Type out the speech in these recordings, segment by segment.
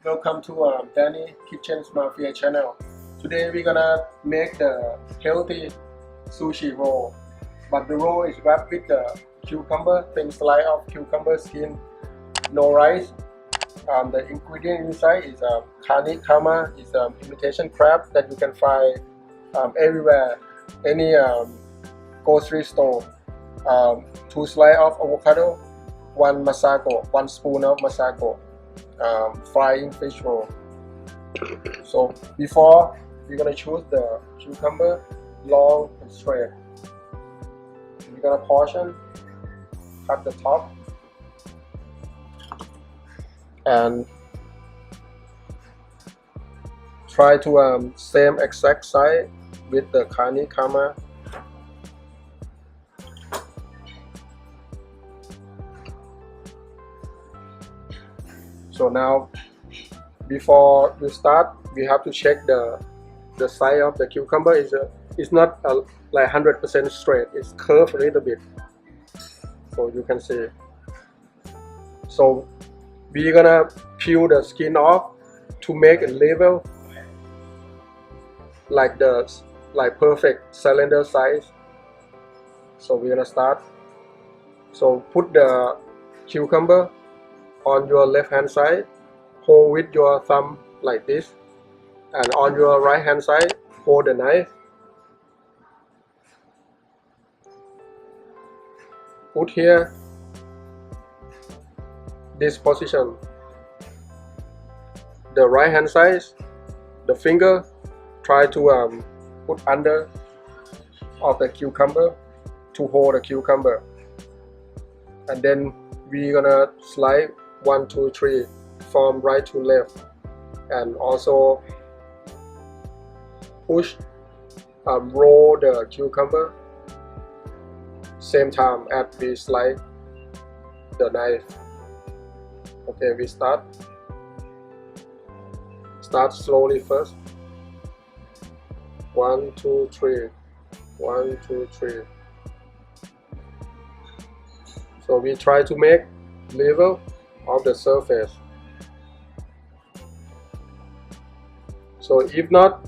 Welcome to Danny Kitchen Mafia channel. Today we're gonna make the healthy sushi roll, but the roll is wrapped with the cucumber, thin slice of cucumber skin, no rice. The ingredient inside is Kani Kama, is imitation crab that you can find everywhere, any grocery store. 2 slices of avocado, 1 masako, 1 spoon of masako. Frying fish roll. So before we're gonna choose the cucumber long and straight. We're gonna portion, cut the top, and try to same exact size with the Kani Kama. So now, before we start, we have to check the size of the cucumber. It's not like 100% straight. It's curved a little bit, so you can see. So we're gonna peel the skin off to make a level like perfect cylinder size. So we're gonna start. So put the cucumber on your left hand side, hold with your thumb like this, and on your right hand side hold the knife. Put here this position. The right hand side, the finger try to put under of the cucumber to hold the cucumber, and then we're gonna slide 1, 2, 3 from right to left, and also push roll the cucumber same time as we slide the knife. Okay, we start slowly first. 1, 2, 3, 1, 2, 3. So we try to make level of the surface. So if not,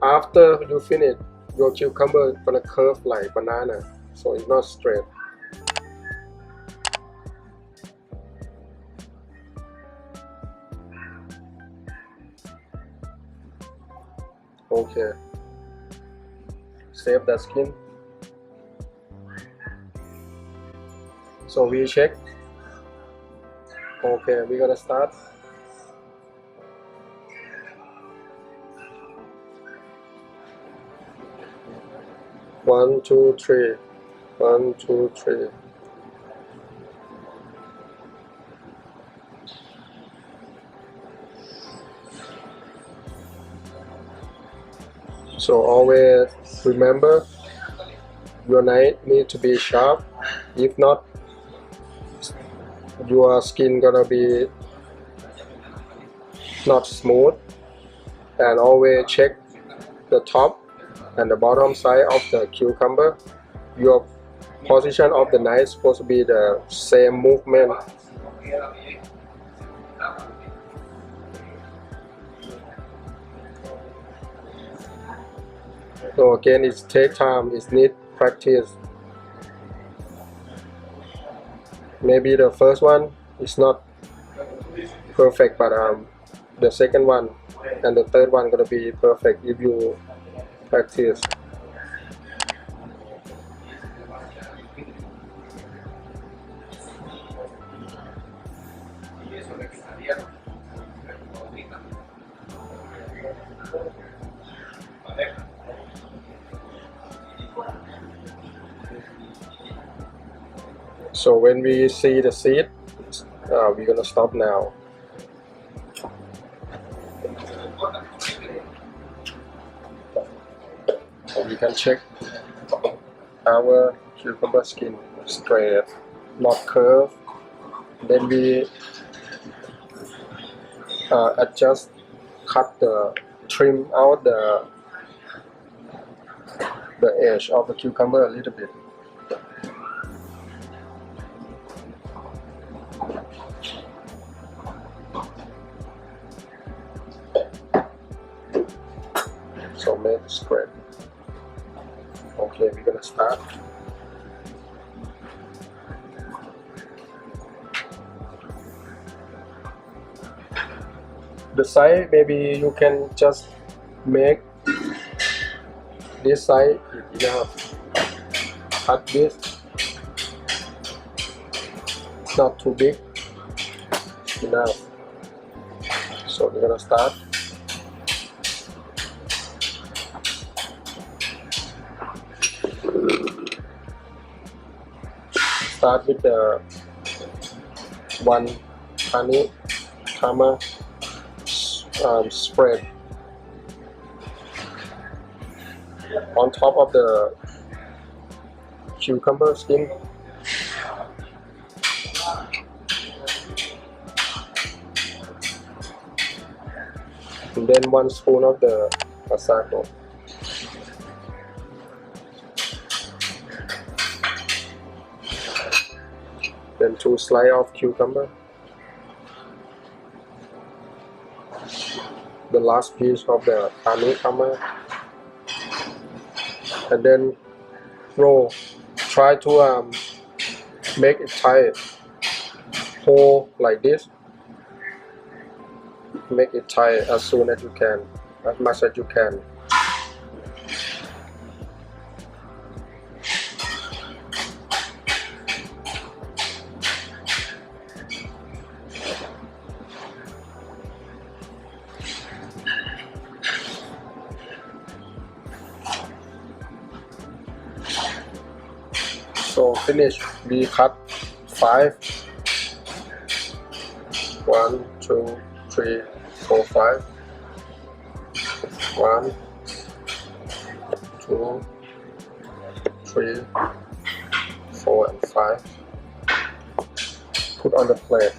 after you finish, your cucumber is gonna curve like banana, so it's not straight. Okay, save the skin. So we check. Okay, we're gonna start. One, two, three. 1, 2, 3. So always remember, your knife need to be sharp. If not, your skin gonna be not smooth. And always check the top and the bottom side of the cucumber. Your position of the knife is supposed to be the same movement. So again, it takes time, it needs practice. Maybe the first one is not perfect, but the second one and the third one gonna be perfect if you practice. So when we see the seed, we're gonna stop now. We can check our cucumber skin straight, not curved. Then we adjust, trim out the edge of the cucumber a little bit. Okay, we're gonna start. The side, maybe you can just make this side enough. Cut this, not too big, enough. So we're gonna start. Start with the one Kani spread on top of the cucumber skin. And then 1 spoon of the masako. Then 2 slices of cucumber. The last piece of the Kani and then roll. Try to make it tight, hold like this. Make it tight as soon as you can, as much as you can. So finish. We cut 5. 1, 2, 3, 4, 5. 1, 2, 3, 4, and 5. Put on the plate.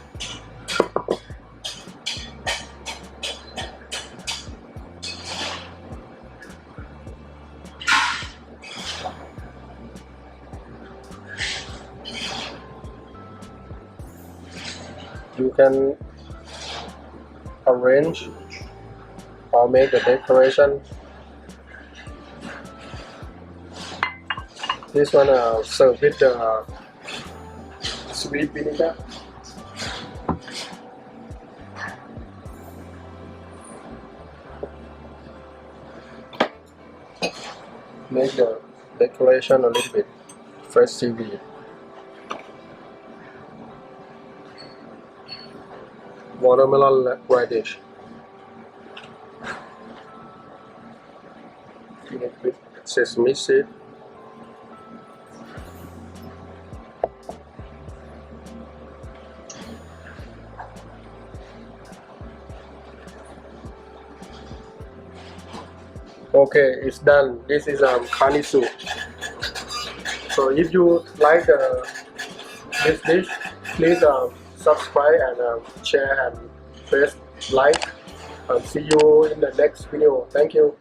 You can arrange or make the decoration. This one serve with the sweet vinegar. Make the decoration a little bit fresh seaweed. Watermelon radish. With sesame seed. Okay, it's done. This is Kani Su. So if you like this dish, please subscribe and share and press like. See you in the next video. Thank you.